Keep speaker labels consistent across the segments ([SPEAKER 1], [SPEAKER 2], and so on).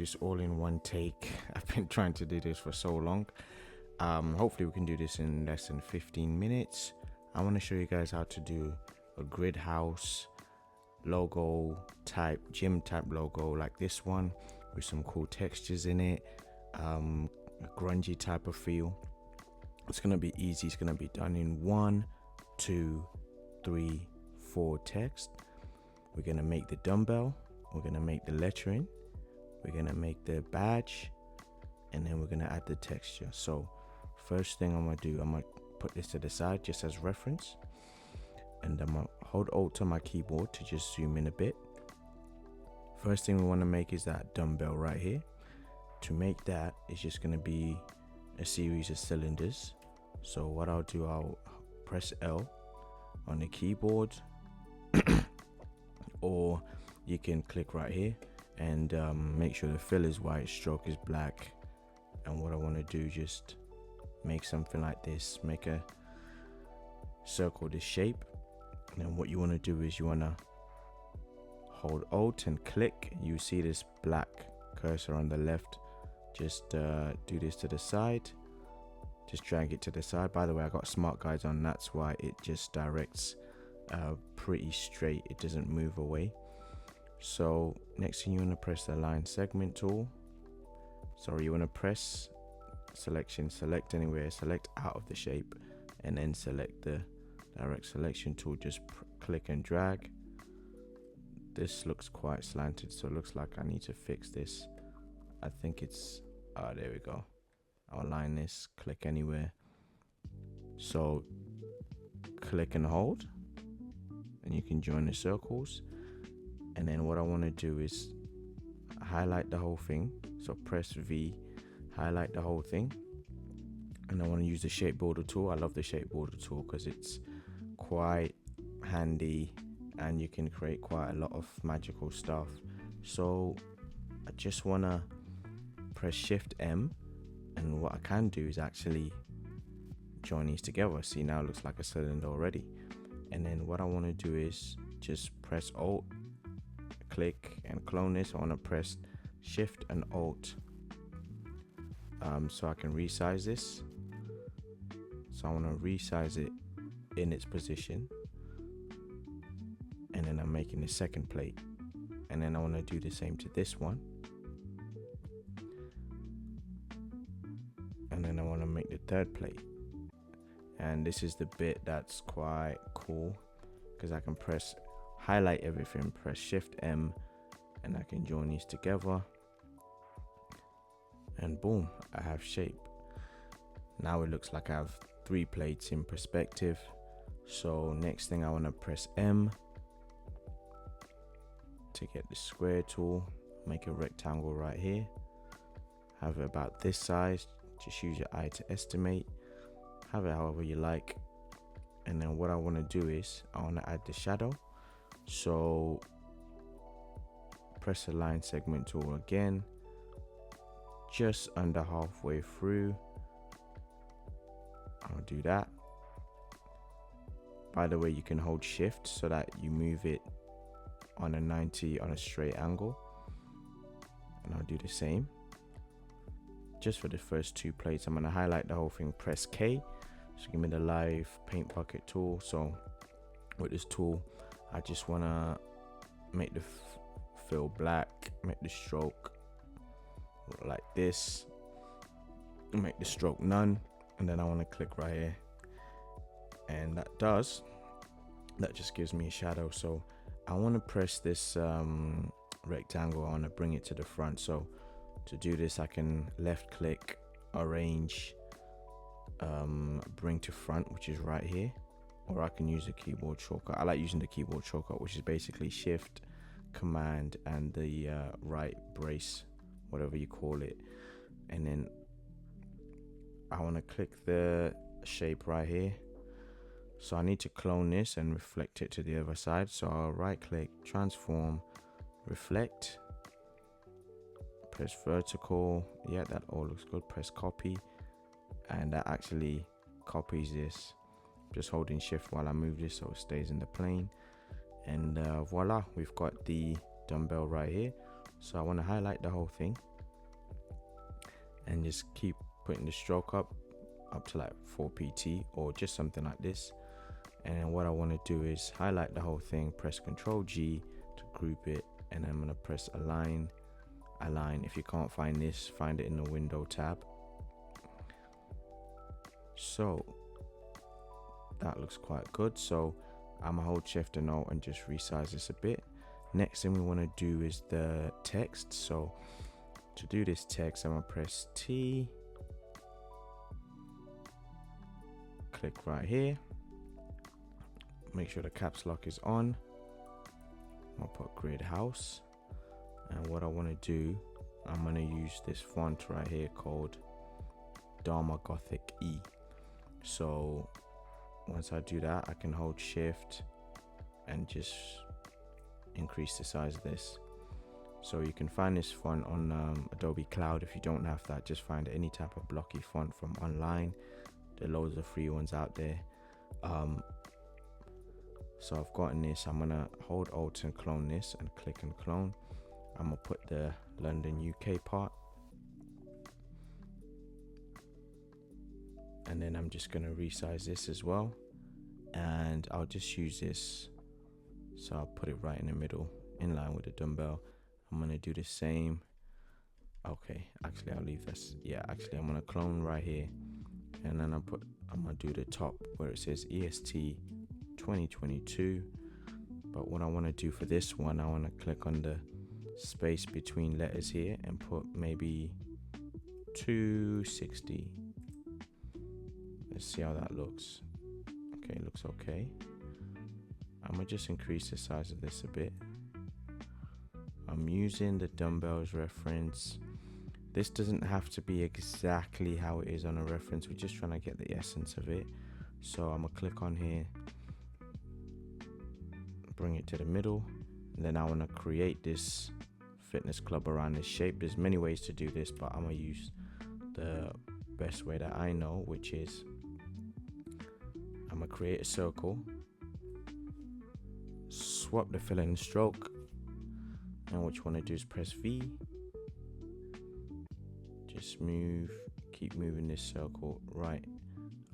[SPEAKER 1] this all in one take. I've been trying to do this for so long. Hopefully we can do this in less than 15 minutes. I want to show you guys how to do a grid house logo type, gym type logo like this one with some cool textures in it, a grungy type of feel. It's gonna be easy. It's gonna be done in 1, 2, 3, 4 text. We're gonna make the dumbbell, we're gonna make the lettering, we're gonna make the badge, and then we're gonna add the texture. So first thing I'm gonna do, I'm gonna put this to the side just as reference, and I'm gonna hold Alt on my keyboard to just zoom in a bit. First thing we want to make is that dumbbell right here. To make that, it's just going to be a series of cylinders. So what I'll do, I'll press L on the keyboard, or you can click right here and make sure the fill is white, stroke is black. And what I want to do, just make something like this, make a circle this shape. And then what you want to do is you want to hold Alt and click. You see this black cursor on the left. Just do this to the side, just drag it to the side. By the way, I got smart guides on, that's why it just directs pretty straight, it doesn't move away. So next thing, you want to press the line segment tool. Sorry, you want to press selection, select anywhere, select out of the shape, and then select the direct selection tool. Just click and drag. This looks quite slanted, so it looks like I need to fix this. I think it's there we go. I'll align this, click anywhere. So click and hold, and you can join the circles. And then what I want to do is highlight the whole thing. So press V, highlight the whole thing, and I want to use the shape builder tool. I love the shape builder tool because it's quite handy and you can create quite a lot of magical stuff. So I just want to press Shift M, and what I can do is actually join these together. See, now it looks like a cylinder already. And then what I want to do is just press Alt, click, and clone this. I want to press Shift and Alt so I can resize this. So I want to resize it in its position, and then I'm making the second plate, and then I want to do the same to this one, and then I want to make the third plate. And this is the bit that's quite cool because I can press highlight everything, press Shift M, and I can join these together, and boom, I have shape. Now it looks like I have 3 plates in perspective. So next thing, I want to press M to get the square tool, make a rectangle right here, have it about this size. Just use your eye to estimate, have it however you like. And then what I want to do is I want to add the shadow. So press the line segment tool again, just under halfway through. I'll do that. By the way, you can hold Shift so that you move it on a 90 on a straight angle, and I'll do the same just for the first 2 plates. I'm going to highlight the whole thing, press K, so give me the live paint bucket tool. So with this tool, I just want to make the fill black, make the stroke like this, make the stroke none, and then I want to click right here, and that just gives me a shadow. So I want to press this rectangle, I want to bring it to the front. So to do this, I can left click, arrange, bring to front, which is right here, or I can use a keyboard shortcut. I like using the keyboard shortcut, which is basically Shift, Command, and the right brace, whatever you call it. And then I want to click the shape right here. So I need to clone this and reflect it to the other side. So I'll right click, transform, reflect, press vertical. Yeah, that all looks good. Press copy, and that actually copies this. Just holding Shift while I move this so it stays in the plane. And voila, we've got the dumbbell right here. So I want to highlight the whole thing, and just keep putting the stroke up to like 4 pt or just something like this. And then what I want to do is highlight the whole thing, press Ctrl G to group it, and I'm going to press align. If you can't find this, find it in the window tab. So that looks quite good. So I'm gonna hold Shift and Alt and just resize this a bit. Next thing we want to do is the text. So to do this text, I'm gonna press T, click right here, make sure the caps lock is on. I'm gonna put Grid House, and what I want to do, I'm gonna use this font right here called Dharma Gothic E. So once I do that, I can hold Shift and just increase the size of this. So you can find this font on Adobe Cloud. If you don't have that, just find any type of blocky font from online. There are loads of free ones out there. So I've gotten this. I'm gonna hold Alt and clone this and click and clone. I'm gonna put the London UK part, and then I'm just gonna resize this as well, and I'll just use this. So I'll put it right in the middle, in line with the dumbbell. I'm gonna do the same. Okay, actually I'll leave this. Yeah, actually I'm gonna clone right here, and then I'm gonna do the top where it says EST 2022. But what I want to do for this one, I want to click on the space between letters here and put maybe 260. Let's see how that looks. Okay, it looks okay. I'm gonna just increase the size of this a bit. I'm using the dumbbells reference. This doesn't have to be exactly how it is on a reference. We're just trying to get the essence of it. So I'm gonna click on here, bring it to the middle, and then I want to create this fitness club around this shape. There's many ways to do this, but I'm gonna use the best way that I know, which is I'm gonna create a circle, swap the fill and stroke, and what you want to do is press V, just keep moving this circle right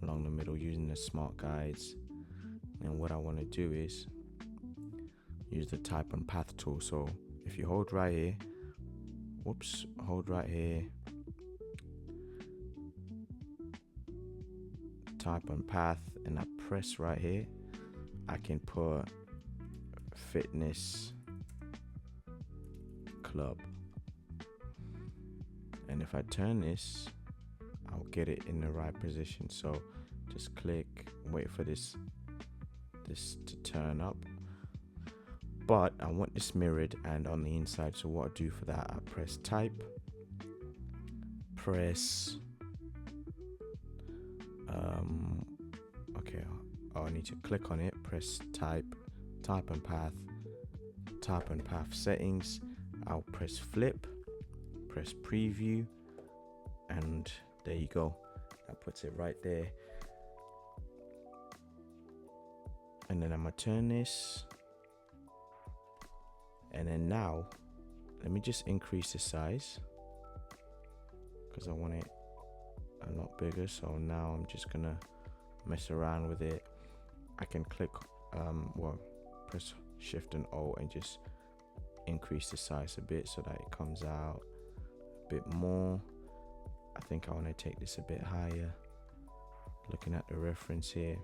[SPEAKER 1] along the middle using the smart guides. And what I want to do is use the type and path tool. So if you hold right here, hold right here, type and path, and I press right here, I can put fitness club, and if I turn this, I'll get it in the right position. So just click, wait for this to turn up, but I want this mirrored and on the inside. So what I do for that, I press type, press okay, I need to click on it, press type and path settings. I'll press flip, press preview, and there you go. That puts it right there. And then I'm gonna turn this, and then now let me just increase the size because I want it a lot bigger. So now I'm just gonna mess around with it. I can click press Shift and O and just increase the size a bit so that it comes out a bit more. I think I want to take this a bit higher. Looking at the reference here,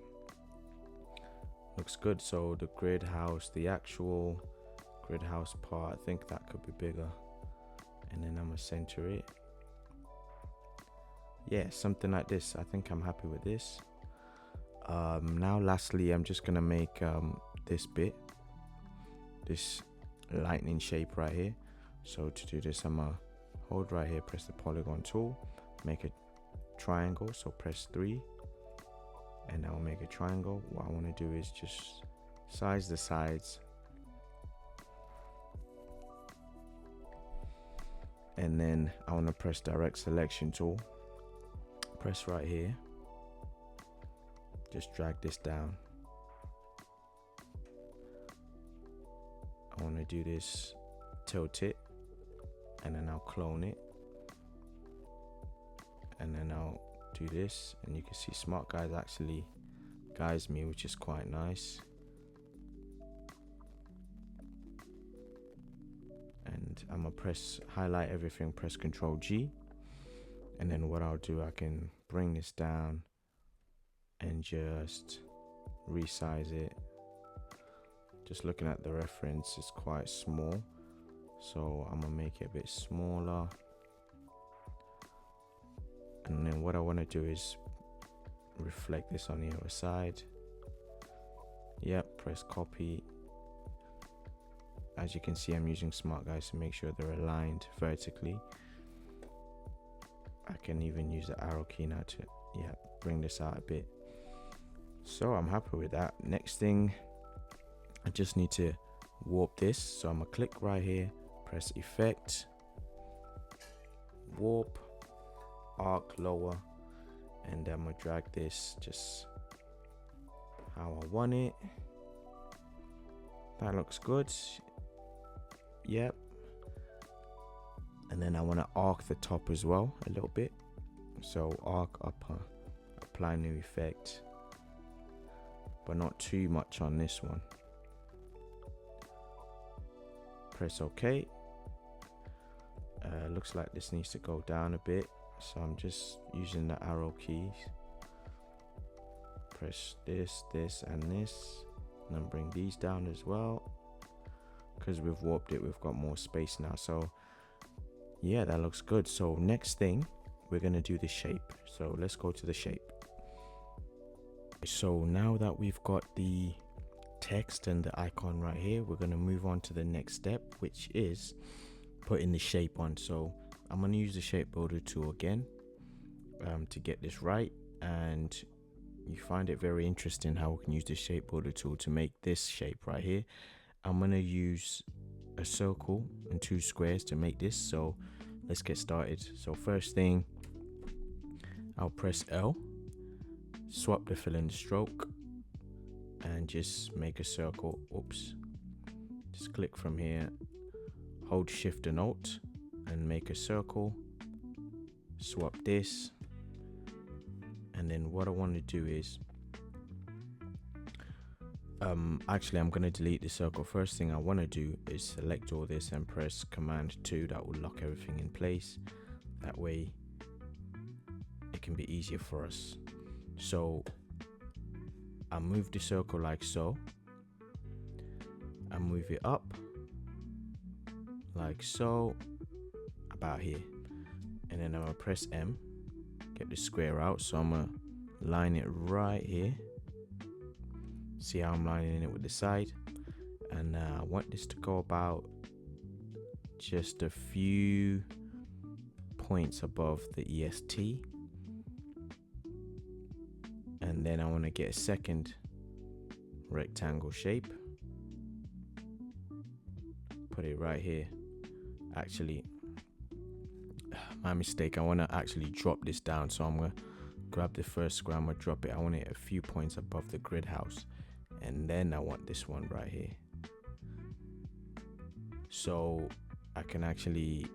[SPEAKER 1] looks good. So the grid house, the actual grid house part, I think that could be bigger. And then I'm gonna center it. Yeah, something like this. I think I'm happy with this. Now lastly, I'm just gonna make this lightning shape right here. So to do this, I'm gonna hold right here, press the polygon tool, make a triangle. So press 3, and I'll make a triangle. What I want to do is just size the sides, and then I want to press direct selection tool, press right here, just drag this down. I want to do this, tilt it, and then I'll clone it. and then I'll do this, and you can see Smart Guides actually guides me, which is quite nice. And I'm gonna highlight everything, press Ctrl G, and then what I'll do, I can bring this down and just resize it. Just looking at the reference, it's quite small, so I'm gonna make it a bit smaller. And then what I want to do is reflect this on the other side. Yep, press copy. As you can see, I'm using Smart Guides to make sure they're aligned vertically. I can even use the arrow key now to bring this out a bit. So I'm happy with that. Next thing, I just need to warp this. So I'm gonna click right here, press Effect, Warp, Arc lower, and I'm gonna drag this just how I want it. That looks good. Yep. And then I want to arc the top as well a little bit. So arc upper, apply new effect, but not too much on this one. Press OK. Looks like this needs to go down a bit, so I'm just using the arrow keys. Press this, this, and this, and then bring these down as well. Because we've warped it, we've got more space now. So yeah, that looks good. So next thing, we're gonna do the shape. So let's go to the shape. So now that we've got the text and the icon right here, we're gonna move on to the next step, which is putting the shape on. So I'm gonna use the shape builder tool again to get this right. And you find it very interesting how we can use the shape builder tool to make this shape right here. I'm gonna use a circle and 2 squares to make this. So let's get started. So first thing, I'll press L, swap the fill and stroke, and just make a circle. Oops. Just click from here, hold Shift and Alt, and make a circle. Swap this, and then what I want to do is actually I'm going to delete the circle. First thing I want to do is select all this and press Command 2. That will lock everything in place. That way it can be easier for us. So I move the circle like so. I move it up like so, about here, and then I'm gonna press M, get the square out. So I'm gonna line it right here. See how I'm lining it with the side, and I want this to go about just a few points above the EST, and then I want to get a second rectangle shape, put it right here. Actually, my mistake, I want to actually drop this down. So I'm gonna grab the first square, I'm gonna drop it, I want it a few points above the grid house, and then I want this one right here. So I can actually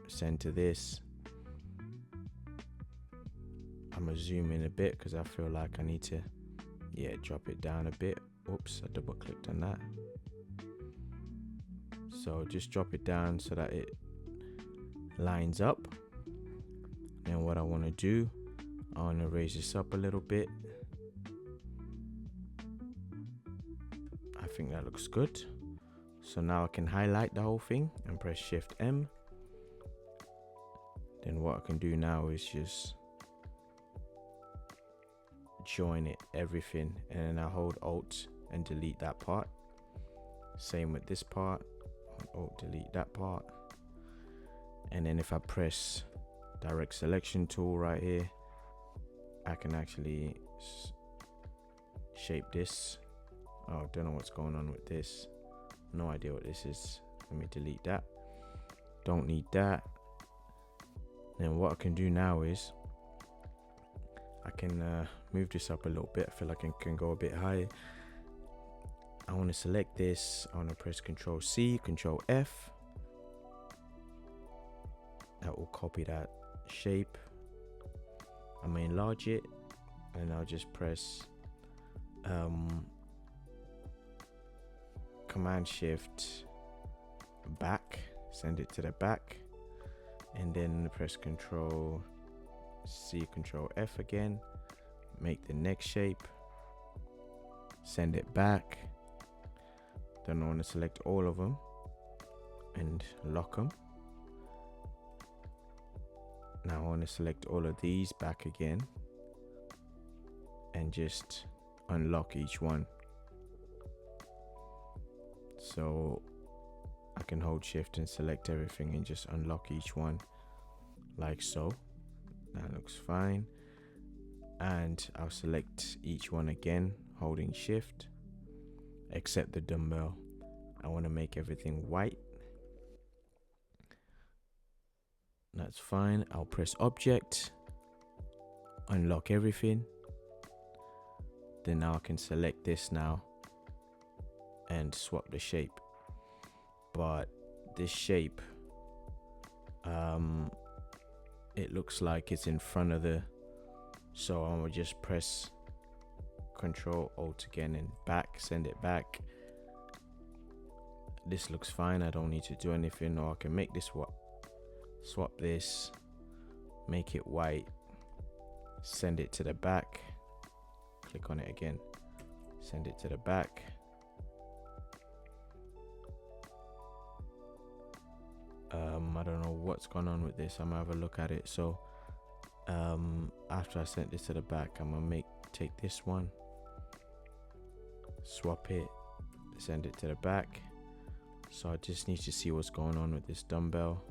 [SPEAKER 1] center this. I'm gonna zoom in a bit because I feel like I need to drop it down a bit. Oops, I double clicked on that. So just drop it down so that it lines up. And what I want to do, I want to raise this up a little bit. I think that looks good. So now I can highlight the whole thing and press Shift M. Then what I can do now is just join it, everything, and then I hold Alt and delete that part. Same with this part, Alt, delete that part. And then if I press direct selection tool right here, I can actually shape this. Oh, don't know what's going on with this. No idea what this is. Let me delete that. Don't need that. Then what I can do now is I can move this up a little bit. I feel like I can go a bit higher. I want to select this. I want to press Control C, Control F. That will copy that shape. I'm gonna enlarge it, and I'll just press Command Shift back, send it to the back, and then press Control C, Control F again, make the next shape, send it back. Then I want to select all of them and lock them. Now I want to select all of these back again and just unlock each one. So I can hold Shift and select everything and just unlock each one like so. That looks fine. And I'll select each one again, holding Shift, except the dumbbell. I want to make everything white. That's fine. I'll press Object, unlock everything. Then now I can select this now and swap the shape. But this shape, it looks like it's in front of the, so I will just press Control Alt again and back, send it back. This looks fine. I don't need to do anything, or I can make this swap this, make it white, send it to the back, click on it again, send it to the back. I don't know what's going on with this. I'm gonna have a look at it. So after I sent this to the back, I'm gonna take this one, swap it, send it to the back. So I just need to see what's going on with this dumbbell.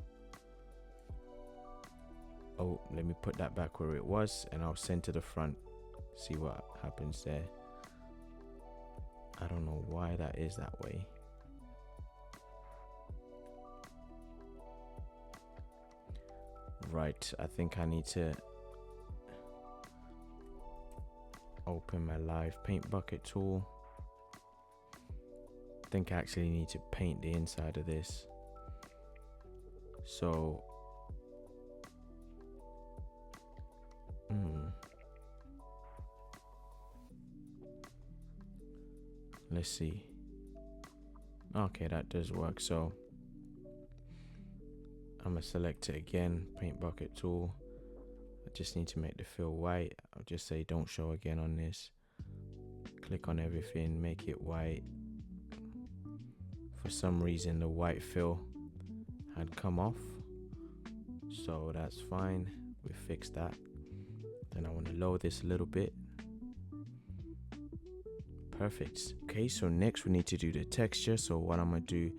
[SPEAKER 1] Oh, let me put that back where it was, and I'll send to the front, see what happens there. I don't know why that is that way. Right, I think I need to open my live paint bucket tool. I think I actually need to paint the inside of this. So let's see. Okay, that does work. So I'm gonna select it again, paint bucket tool. I just need to make the fill white. I'll just say don't show again on this. Click on everything, make it white. For some reason the white fill had come off, so that's fine. We fixed that. Then I want to lower this a little bit. Perfect. Okay, so next we need to do the texture. So what I'm gonna do,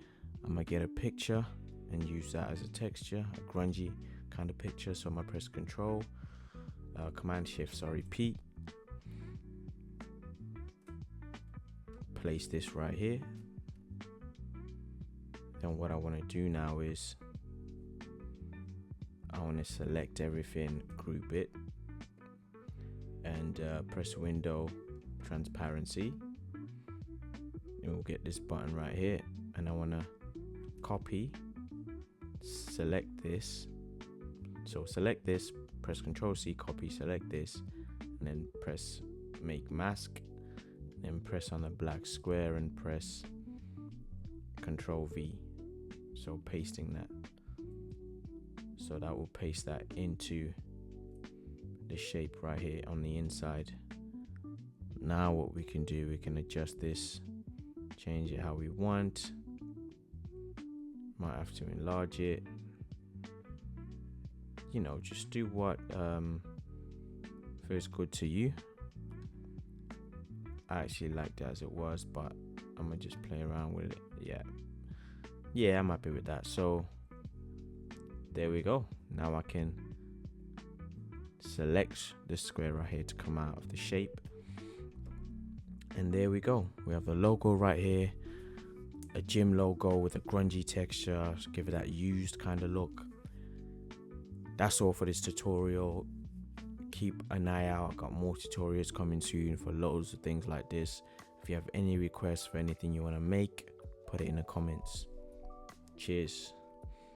[SPEAKER 1] I'm gonna get a picture and use that as a texture, a grungy kind of picture. So I'm gonna press Command Shift, P. Place this right here. Then what I want to do now is I want to select everything, group it, and press Window, Transparency. And we'll get this button right here, and I want to copy, select this. So select this, press Control C, copy, select this, and then press Make Mask, then press on the black square and press Control V. So pasting that. So that will paste that into the shape right here on the inside. Now what we can do, we can adjust this, change it how we want. Might have to enlarge it. You know, just do what feels good to you. I actually liked it as it was, but I'm gonna just play around with it. Yeah, I'm happy with that. So there we go. Now I can select the square right here to come out of the shape, and there we go. We have the logo right here, a gym logo with a grungy texture, give it that used kind of look. That's all for this tutorial. Keep an eye out. I've got more tutorials coming soon for loads of things like this. If you have any requests for anything you want to make, put it in the comments. Cheers.